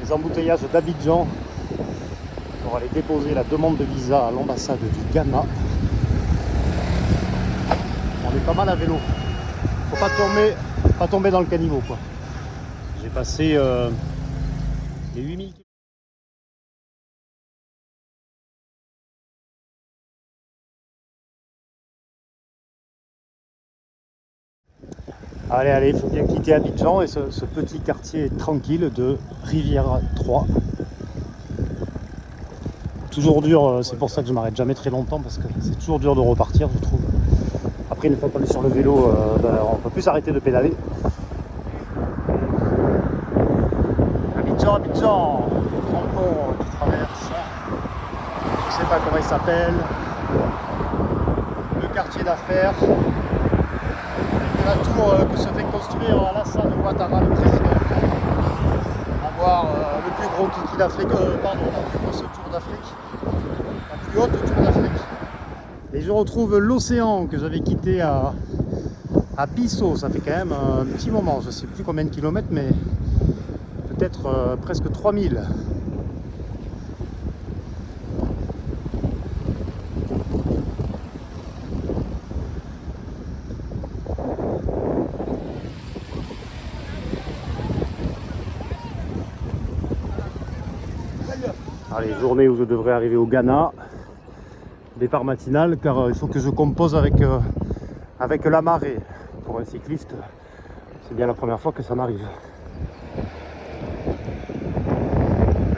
les embouteillages d'Abidjan pour aller déposer la demande de visa à l'ambassade du Ghana. On est pas mal à vélo. Faut pas tomber dans le caniveau quoi. J'ai passé les 8000 km. Allez, il faut bien quitter Abidjan et ce petit quartier tranquille de Riviera 3. Toujours dur, c'est pour ça que je m'arrête jamais très longtemps parce que c'est toujours dur de repartir je trouve. Après une fois qu'on est sur le vélo, on peut plus s'arrêter de pédaler. Abidjan, grand pont qui traverse, je sais pas comment il s'appelle, le quartier d'affaires. La tour que se fait construire à Alassane Ouattara, le président, avoir le plus gros kiki d'Afrique, la plus grosse tour d'Afrique, la plus haute tour d'Afrique. Et je retrouve l'océan que j'avais quitté à Bissau, ça fait quand même un petit moment, je ne sais plus combien de kilomètres, mais peut-être presque 3000. Allez, journée où je devrais arriver au Ghana, départ matinal, car il faut que je compose avec la marée. Pour un cycliste, c'est bien la première fois que ça m'arrive.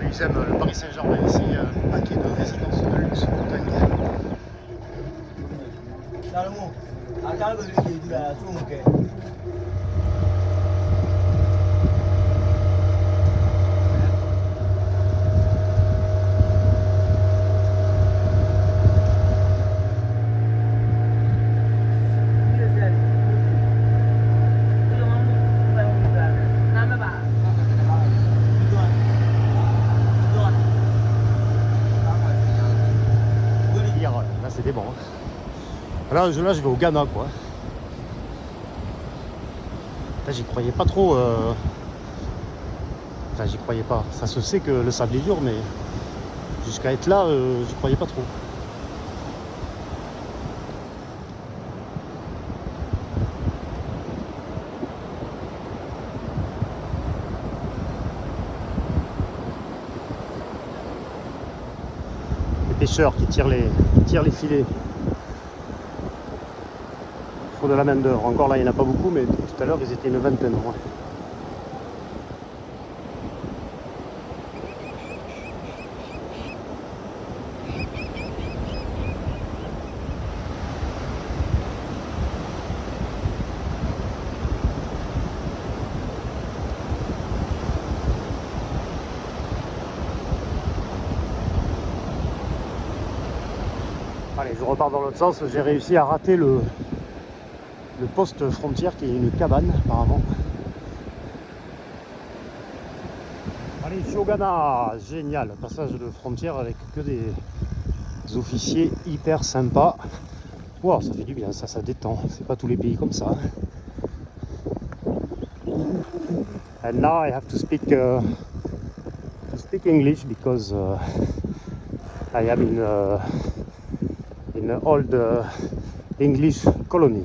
Ils aiment le Paris Saint-Germain ici, un paquet de résidences de luxe dingue. Là c'était bon. Là je vais au Ghana quoi. Là j'y croyais pas trop. Enfin j'y croyais pas. Ça se sait que le sable est dur, mais jusqu'à être là, j'y croyais pas trop. Pêcheurs qui tirent les filets. Il faut de la main d'œuvre. Encore là, il n'y en a pas beaucoup, mais tout à l'heure, ils étaient une vingtaine au moins. Allez, je repars dans l'autre sens. J'ai réussi à rater le poste frontière qui est une cabane apparemment. Allez, je suis au Ghana. Génial. Passage de frontière avec que des officiers hyper sympas. Wow, ça fait du bien, ça détend. C'est pas tous les pays comme ça. And now I have to speak English because I am in an old English colony.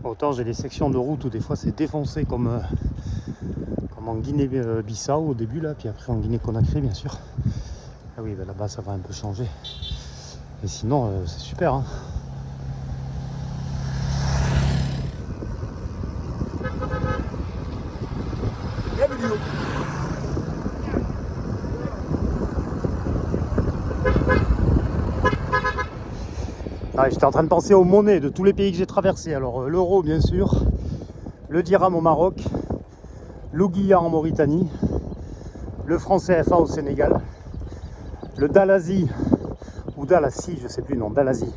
Autant j'ai des sections de route où des fois c'est défoncé comme en Guinée-Bissau au début là, puis après en Guinée-Conakry bien sûr. Ah oui, ben là-bas ça va un peu changer. Et sinon c'est super hein. Ah, j'étais en train de penser aux monnaies de tous les pays que j'ai traversés. Alors l'euro bien sûr, le dirham au Maroc, l'ouguiya en Mauritanie, le franc CFA au Sénégal, le dalasi ou dalasi, je sais plus, non, dalasi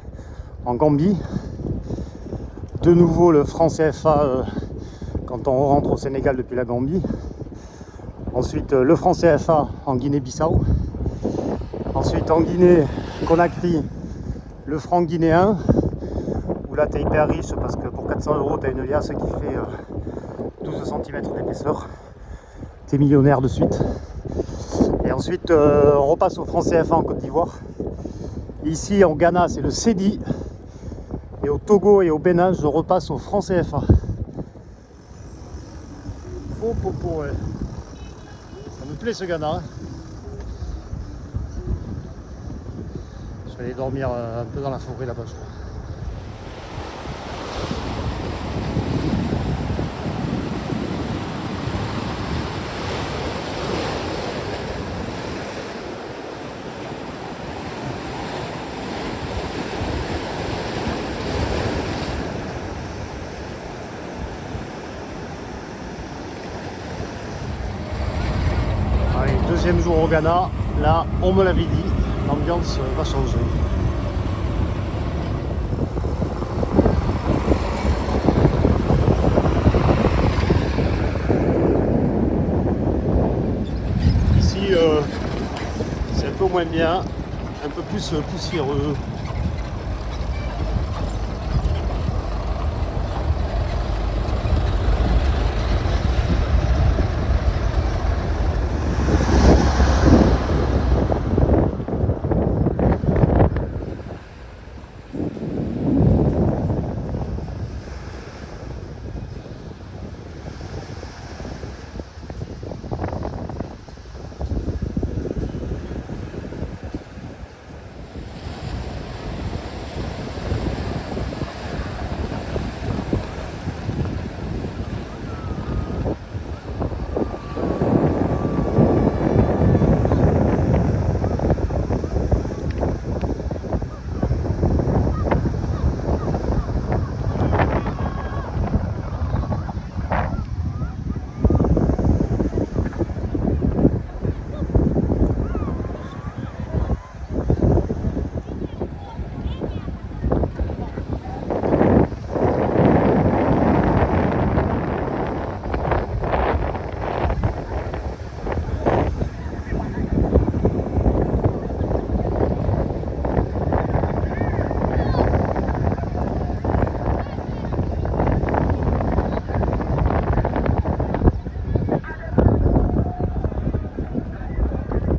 en Gambie, de nouveau le franc CFA quand on rentre au Sénégal depuis la Gambie. Ensuite le franc CFA en Guinée-Bissau. Ensuite en Guinée-Conakry, le franc guinéen, où là tu es hyper riche parce que pour 400 € tu as une liasse qui fait 12 cm d'épaisseur. Tu es millionnaire de suite. Et ensuite on repasse au franc CFA en Côte d'Ivoire. Ici en Ghana c'est le cedi. Et au Togo et au Bénin je repasse au franc CFA. Oh, ouais. Ça me plaît ce Ghana. Hein. Je vais aller dormir un peu dans la forêt là-bas, je crois. Allez, deuxième jour au Ghana. Là, on me l'avait dit, l'ambiance va changer. Ici, c'est un peu moins bien, un peu plus poussiéreux.